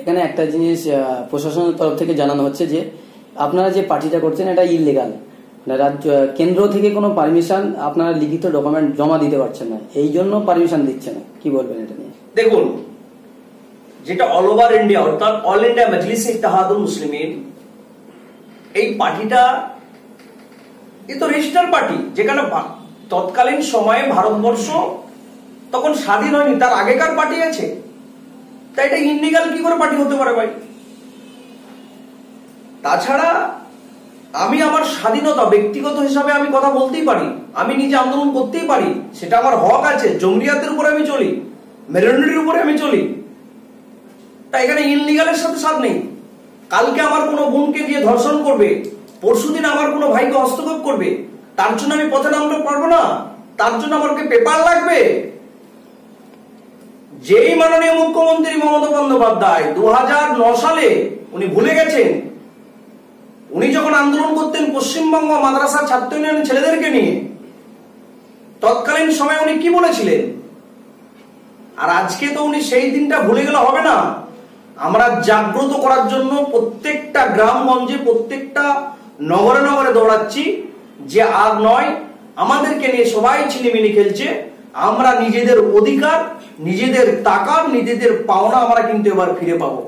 এখানে একটা জিনিস প্রশাসনের তরফ থেকে জানানো হচ্ছে যে আপনারা যে পার্টিটা করছেন এটা ইললিগাল, রাজ্য কেন্দ্র থেকে কোনো পারমিশন আপনারা লিখিত ডকুমেন্ট জমা দিতে পারছেন না, এই জন্য পারমিশন দিচ্ছে না। কি বলবেন এটা নিয়ে? দেখুন, যেটা অল ওভার ইন্ডিয়া অর্থাৎ অল ইন্ডিয়া মজলিস ইত্তেহাদুল মুসলিমিন, এই পার্টিটা এ তো রেজিস্টার পার্টি, যেখানে তৎকালীন সময়ে ভারতবর্ষ তখন স্বাধীন হয়নি, তার আগেকার পার্টি আছে, তাই এটা ইনলিগাল কি করে পার্টি হতে পারে ভাই? তাছাড়া আমি আমার স্বাধীনতা ব্যক্তিগত হিসাবে আমি কথা বলতেই পারি, আমি নিজে আন্দোলন করতেই পারি, সেটা আমার হক আছে। জমরিয়াতের উপরে আমি চলি, মেরুনিটির উপরে আমি চলি, তাই এখানে ইনলিগালের সাথে সাথ নেই। কালকে আমার কোনো বোনকে দিয়ে ধর্ষণ করবে, পরশুদিন আমার কোনো ভাইকে হস্তক্ষেপ করবে, তার জন্য আমি পথে নামতে পারবো না? তার জন্য আমাকে পেপার লাগবে? যেই মাননীয় মুখ্যমন্ত্রী মমতা বন্দ্যোপাধ্যায় 2009 সালে উনি ভুলে গেছেন, উনি যখন আন্দোলন করতেন পশ্চিমবঙ্গ মাদ্রাসা ছাত্র ইউনিয়নের ছেলেদেরকে নিয়ে, তৎকালীন সময় উনি কি বলেছিলেন? আর আজকে তো উনি সেই দিনটা ভুলে গেলে হবে না। আমরা জাগ্রত করার জন্য প্রত্যেকটা গ্রামগঞ্জে, প্রত্যেকটা নগরে নগরে দৌড়াচ্ছি যে আর নয়, আমাদেরকে নিয়ে সবাই ছিনিমিনি খেলছে। আমরা নিজেদের অধিকার, নিজেদের টাকা, নিজেদের পাওনা আমরা কিন্তু এবার ফিরে পাবো।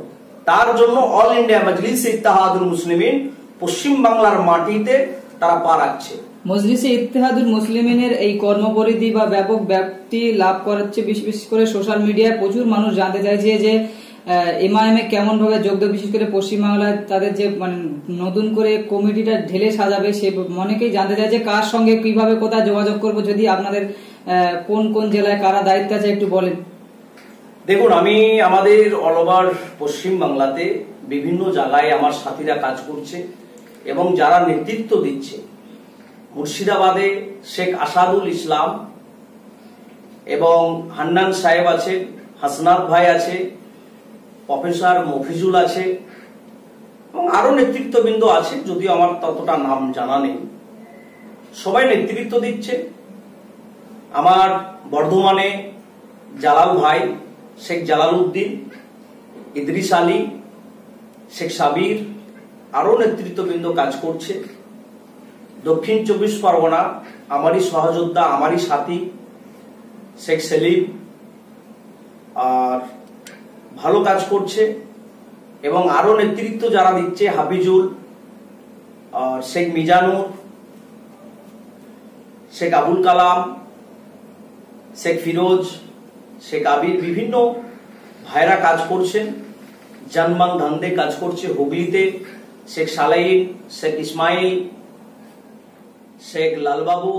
তার জন্য অল ইন্ডিয়া মজলিস ইত্তেহাদুল মুসলিমিন পশ্চিম বাংলার মাটিতে তারা পা রাখছে। মজলিসে ইত্তেহাদুল মুসলিমিনের এই কর্মপরিধি বা ব্যাপক ব্যাপ্তি লাভ করাচ্ছে, বিশেষ করে সোশ্যাল মিডিয়ায় প্রচুর মানুষ জানতে চাইছে যে এমআইএমে কেমন ভাবে যোগ দেবে, বিশেষ করে পশ্চিমবাংলায় তাদের যে মানে নতুন করে কমিটিটা ঢেলে সাজাবে, সে অনেকেই জানতে চাইছে কার সঙ্গে কিভাবে কোথায় যোগাযোগ করবো, যদি আপনাদের কোন কোন জেলায় কারা দায়িত্ব আছে একটু বলেন। দেখুন, আমি আমাদের অল ওভার পশ্চিম বাংলাতে বিভিন্ন জায়গায় আমার সাথীরা কাজ করছে এবং যারা নেতৃত্ব দিচ্ছে, মুর্শিদাবাদে শেখ আসাদুল ইসলাম এবং হান্নান সাহেব আছে, হাসনাত ভাই আছে, প্রফেসর মফিজুল আছে এবং আরো নেতৃত্ববৃন্দ আছে, যদিও আমার ততটা নাম জানা নেই। সবাই নেতৃত্ব দিচ্ছে। আমার বর্ধমানে জালাল ভাই, শেখ জালাল উদ্দিন, ইদ্রিস আলী, শেখ সাবির, আরো নেতৃত্ববৃন্দ কাজ করছে। দক্ষিণ 24 পরগনা আমারই সহযোদ্ধা, আমারই সাথী শেখ সেলিম আর ভালো কাজ করছে এবং আরো নেতৃত্ব যারা দিচ্ছে, হাফিজুল, শেখ মিজানুর, শেখ আবুল কালাম, শেখ ফিরোজ, শেখ আবির, বিভিন্ন ভাইরা কাজ করছেন। জানমান ধান্দে কাজ করছে হুগলিতে, শেখ সালাইন, শেখ ইসমাইল, শেখ লালবাবু,